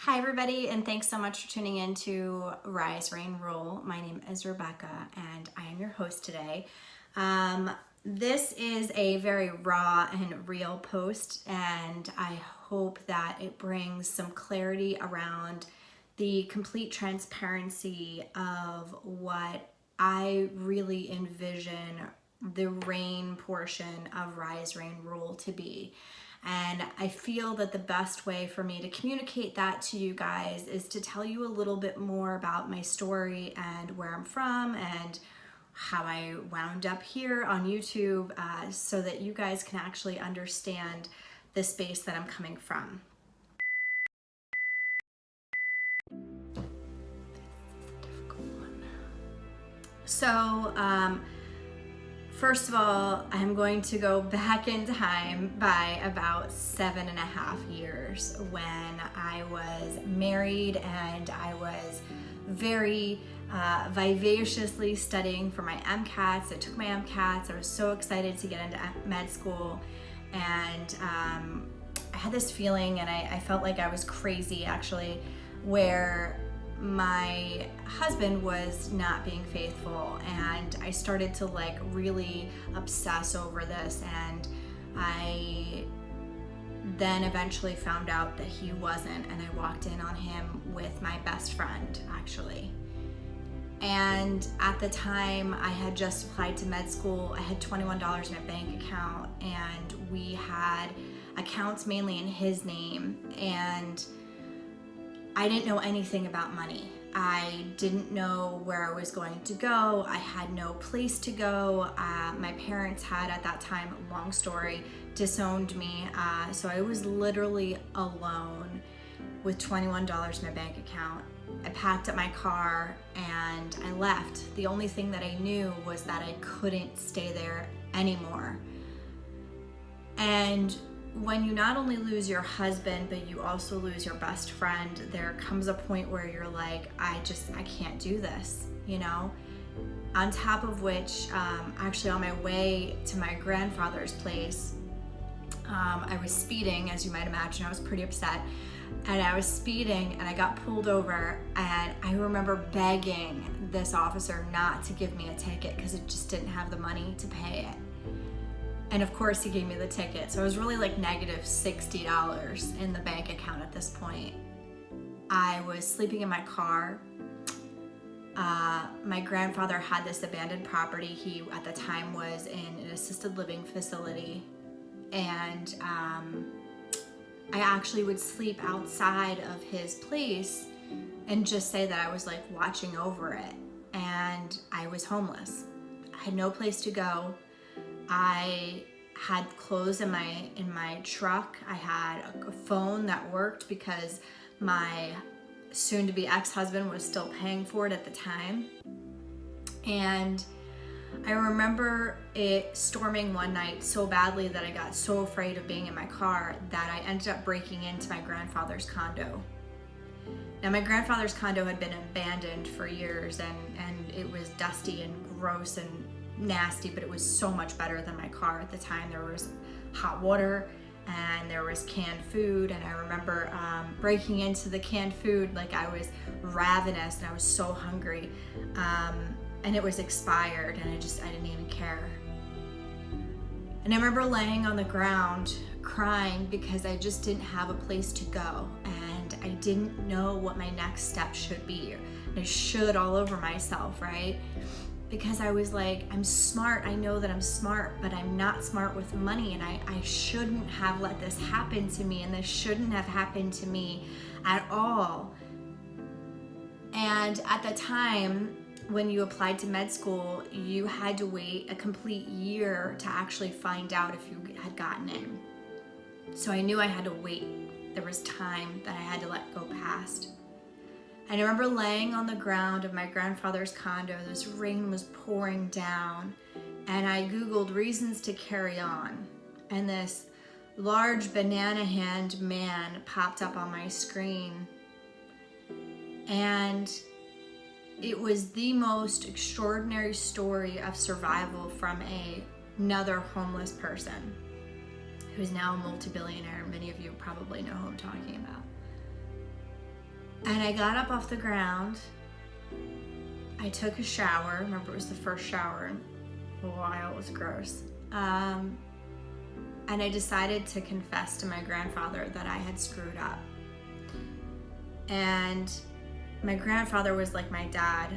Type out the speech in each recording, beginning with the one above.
Hi everybody, and thanks so much for tuning in to Rise, Rain, Rule. My name is Rebecca and I am your host today. This is a very raw and real post, and I hope that it brings some clarity around the complete transparency of what I really envision the rain portion of Rise, Rain, Rule to be. And I feel that the best way for me to communicate that to you guys is to tell you a little bit more about my story and where I'm from and how I wound up here on YouTube, so that you guys can actually understand the space that I'm coming from. So, first of all, I'm going to go back in time by about 7.5 years when I was married and I was very vivaciously studying for my MCATs. I took my MCATs. I was so excited to get into med school, and I had this feeling, and I felt like I was crazy actually, where my husband was not being faithful, and I started to really obsess over this, and I then eventually found out that he wasn't, and I walked in on him with my best friend actually. And at the time I had just applied to med school. I had $21 in my bank account, and we had accounts mainly in his name, and I didn't know anything about money. I didn't know where I was going to go. I had no place to go. My parents had, at that time, long story, disowned me. So I was literally alone with $21 in my bank account. I packed up my car and I left. The only thing that I knew was that I couldn't stay there anymore. And when you not only lose your husband, but you also lose your best friend, there comes a point where you're like, I can't do this, you know? On top of which, actually on my way to my grandfather's place, I was speeding, as you might imagine. I was pretty upset. And I was speeding and I got pulled over, and I remember begging this officer not to give me a ticket because it just didn't have the money to pay it. And of course he gave me the ticket. So it was really like negative $60 in the bank account at this point. I was sleeping in my car. My grandfather had this abandoned property. He, at the time, was in an assisted living facility. And I actually would sleep outside of his place and just say that I was like watching over it. And I was homeless. I had no place to go. I had clothes in my truck. I had a phone that worked because my soon-to-be ex-husband was still paying for it at the time. And I remember it storming one night so badly that I got so afraid of being in my car that I ended up breaking into my grandfather's condo. Now, my grandfather's condo had been abandoned for years, and it was dusty and gross and nasty, but it was so much better than my car at the time. There was hot water and there was canned food, and I remember breaking into the canned food like I was ravenous and I was so hungry, and it was expired, and I didn't even care. And I remember laying on the ground crying because I just didn't have a place to go, and I didn't know what my next step should be. And I should all over myself, right? Because I was like, I'm smart, I know that I'm smart, but I'm not smart with money, and I shouldn't have let this happen to me, and this shouldn't have happened to me at all. And at the time, when you applied to med school, you had to wait a complete year to actually find out if you had gotten in. So I knew I had to wait. There was time that I had to let go past. And I remember laying on the ground of my grandfather's condo. This rain was pouring down, and I Googled reasons to carry on. And this large banana hand man popped up on my screen. And it was the most extraordinary story of survival from another homeless person who's now a multi-billionaire. Many of you probably know who I'm talking about. And I got up off the ground. I took a shower. Remember, it was the first shower in a while. It was gross. And I decided to confess to my grandfather that I had screwed up. And my grandfather was like my dad.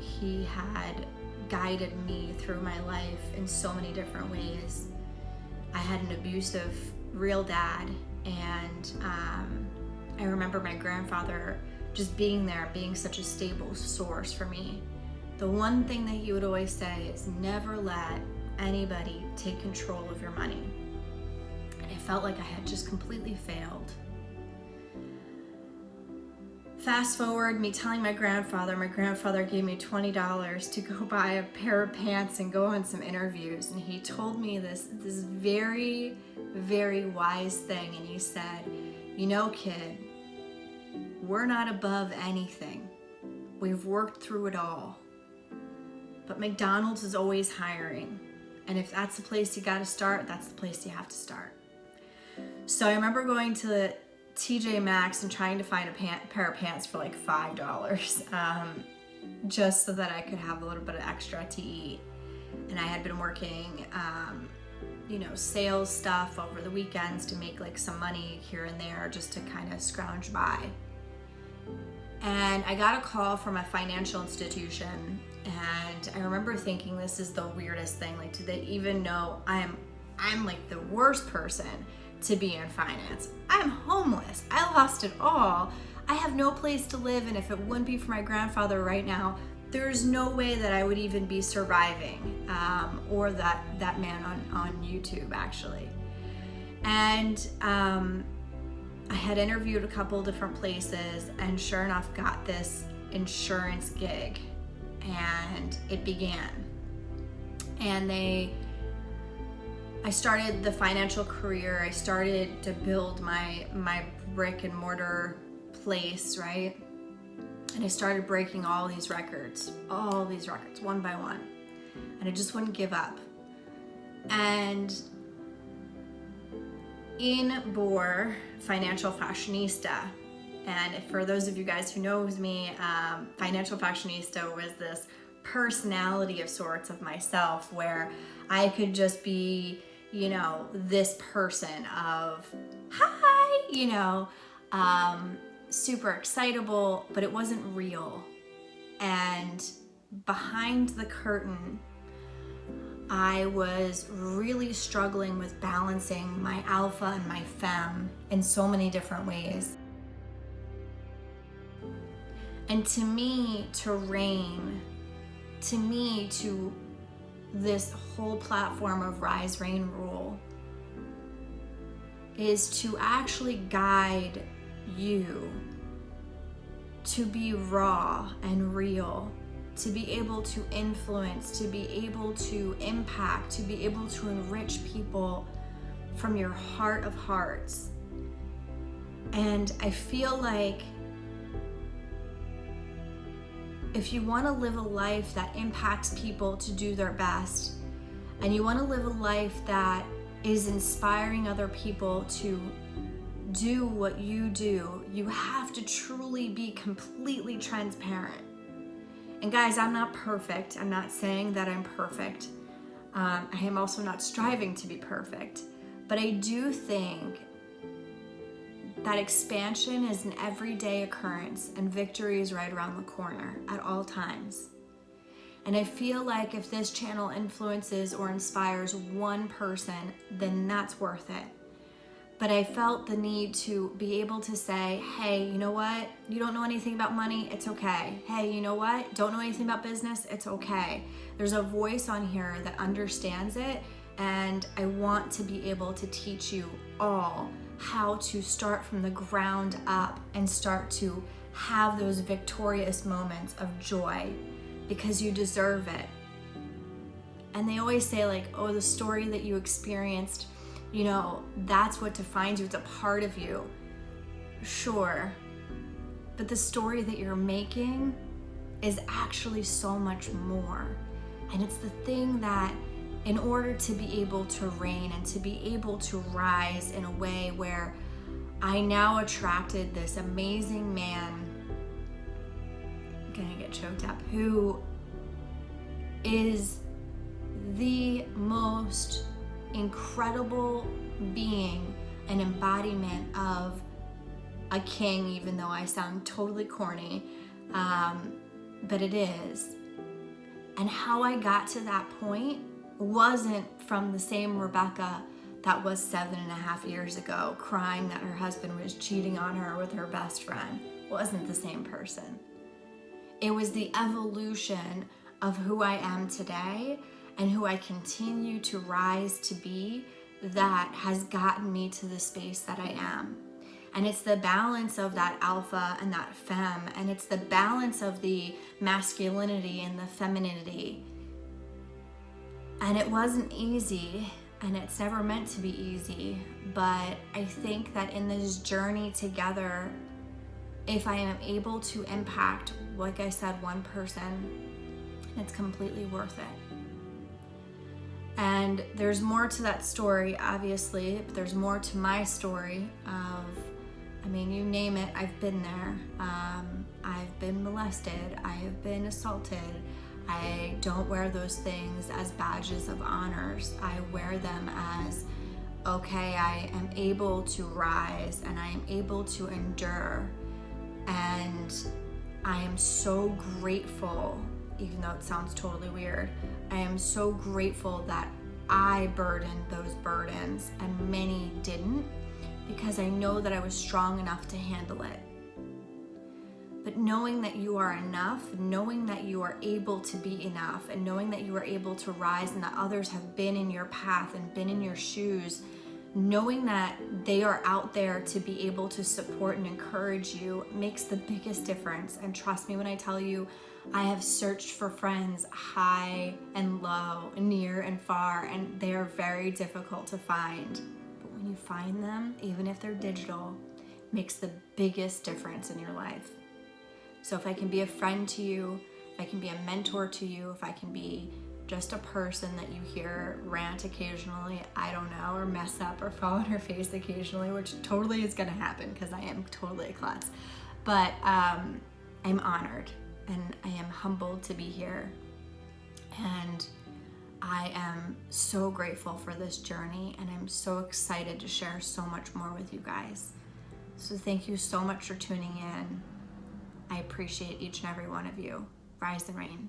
He had guided me through my life in so many different ways. I had an abusive real dad, and I remember my grandfather just being there, being such a stable source for me. The one thing that he would always say is never let anybody take control of your money. And I felt like I had just completely failed. Fast forward, me telling my grandfather gave me $20 to go buy a pair of pants and go on some interviews. And he told me this very, very wise thing. And he said, you know, kid, we're not above anything. We've worked through it all. But McDonald's is always hiring. And if that's the place you gotta start, that's the place you have to start. So I remember going to TJ Maxx and trying to find a pair of pants for like $5, just so that I could have a little bit of extra to eat. And I had been working, sales stuff over the weekends to make like some money here and there just to kind of scrounge by. And I got a call from a financial institution, and I remember thinking, this is the weirdest thing. Like, do they even know I'm like the worst person to be in finance? I'm homeless. I lost it all. I have no place to live, and if it wouldn't be for my grandfather right now, there's no way that I would even be surviving, or that man on YouTube actually. And I had interviewed a couple different places, and sure enough got this insurance gig, and it began. And I started the financial career. I started to build my brick and mortar place, right? And I started breaking all these records, one by one. And I just wouldn't give up. And in bore Financial Fashionista. And for those of you guys who knows me, Financial Fashionista was this personality of sorts of myself where I could just be, this person of, hi, super excitable, but it wasn't real. And behind the curtain, I was really struggling with balancing my alpha and my femme in so many different ways. And to me, to reign, to this whole platform of Rise, Reign, Rule is to actually guide you to be raw and real, to be able to influence, to be able to impact, to be able to enrich people from your heart of hearts. And I feel like if you want to live a life that impacts people to do their best, and you want to live a life that is inspiring other people to do what you do, you have to truly be completely transparent. And guys, I'm not perfect. I'm not saying that I'm perfect. I am also not striving to be perfect. But I do think that expansion is an everyday occurrence, and victory is right around the corner at all times. And I feel like if this channel influences or inspires one person, then that's worth it. But I felt the need to be able to say, hey, you know what? You don't know anything about money, it's okay. Hey, you know what? Don't know anything about business, it's okay. There's a voice on here that understands it, and I want to be able to teach you all how to start from the ground up and start to have those victorious moments of joy, because you deserve it. And they always say like, oh, the story that you experienced, that's what defines you. It's a part of you. Sure. But the story that you're making is actually so much more. And it's the thing that, in order to be able to reign and to be able to rise in a way where I now attracted this amazing man gonna get choked up, who is the most incredible being, an embodiment of a king, even though I sound totally corny, but it is. And how I got to that point wasn't from the same Rebecca that was 7.5 years ago, crying that her husband was cheating on her with her best friend. Wasn't the same person. It was the evolution of who I am today and who I continue to rise to be that has gotten me to the space that I am. And it's the balance of that alpha and that femme, and it's the balance of the masculinity and the femininity. And it wasn't easy, and it's never meant to be easy, but I think that in this journey together, if I am able to impact, like I said, one person, it's completely worth it. And there's more to that story, obviously, but there's more to my story of, I mean, you name it, I've been there. I've been molested, I have been assaulted. I don't wear those things as badges of honors. I wear them as, okay, I am able to rise and I am able to endure. And I am so grateful, even though it sounds totally weird, I am so grateful that I burdened those burdens and many didn't, because I know that I was strong enough to handle it. But knowing that you are enough, knowing that you are able to be enough, and knowing that you are able to rise and that others have been in your path and been in your shoes, knowing that they are out there to be able to support and encourage you makes the biggest difference. And trust me when I tell you, I have searched for friends high and low, near and far, and they are very difficult to find. But when you find them, even if they're digital, makes the biggest difference in your life. So if I can be a friend to you, if I can be a mentor to you, if I can be just a person that you hear rant occasionally, I don't know, or mess up or fall on her face occasionally, which totally is gonna happen because I am totally a klutz. But I'm honored and I am humbled to be here. And I am so grateful for this journey, and I'm so excited to share so much more with you guys. So thank you so much for tuning in. I appreciate each and every one of you. Rise and reign.